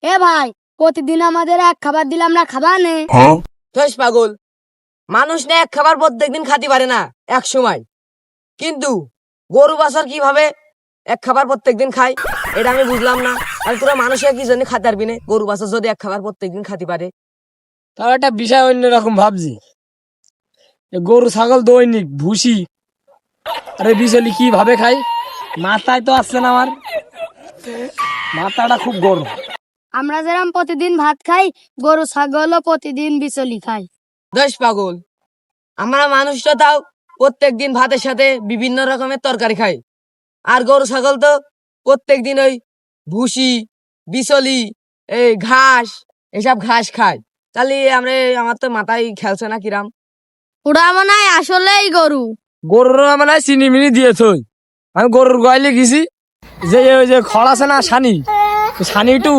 এ ভাই, প্রতিদিন আমাদের এক খাবার দিলে আমরা খাবা নে? ঠস পাগল, মানুষ না এক খাবার প্রত্যেকদিন খাতে পারে না এক সময়, কিন্তু গরু বাছর কিভাবে এক খাবার প্রত্যেকদিন খায় এটা আমি বুঝলাম না। আর তোরা মানুষের কি জন্য খাতে পারবি না? গরু বাছর যদি এক খাবার প্রত্যেকদিন খাতে পারে। তার একটা বিষয় অন্যরকম ভাবছি। এ গরু ছাগল দৈনিক ভুসি আরে বিচলি কিভাবে খাই মাথায় তো আসছে না আমার, মাথাটা খুব গরম। আমরা যেরকম প্রতিদিন ভাত খাই, গরু ছাগলও প্রতিদিন বিচলি খায়। ঠস পাগল, আমরা মানুষটা তাও প্রত্যেকদিন ভাতের সাথে বিভিন্ন রকমের তরকারি খাই, আর গরু ছাগল তো প্রত্যেকদিন ওই ভুসি, বিচলি, এই ঘাস, এসব ঘাস খায়। তাহলে আমার তো মাথায় খেলছে না কিরাম। ওরা মনে হয় আসলেই গরু। গরুর মানে চিনি মিনি দিয়েছ। আমি গরুর গয়লে গেছি, যে ওই যে খড় আছে না সানি, সানি একটু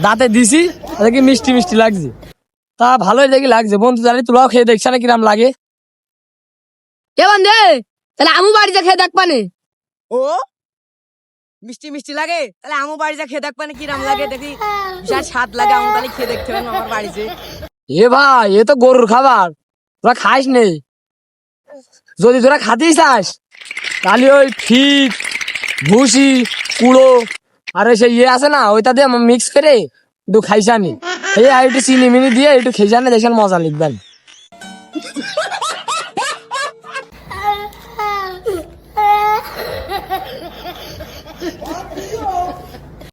দাঁতে দিছি, দেখি মিষ্টি মিষ্টি লাগছে। তা ভালোই দেখি লাগছে। বন্ধু জানি তোরাও খেয়ে দেখছ না কিরাম লাগে। এ বন্ধু, তাহলে আমু বাড়িতে খেয়ে দেখ পানে। ও মিষ্টি মিষ্টি লাগে, তাহলে আমার বাড়িতে খেয়ে দেখবে না কিরাম লাগে, দেখি বিশাল স্বাদ লাগে। আমি তাহলে খেয়ে দেখতে পারেন আমার বাড়িতে। এ ভাই, এ তো গরুর খাবার, তোরা খাইস নেই। যদি তোরা খাতেই চাস তাহলে ওই ফিট ভুসি কুড়ো আর ওই সেই আছে না, ওইটা দিয়ে মিক্স করে একটু খাইসানি, এই আর একটু চিনি মিনি দিয়ে একটু খেয়ে জানে, দেখেন মজা লিখবেন।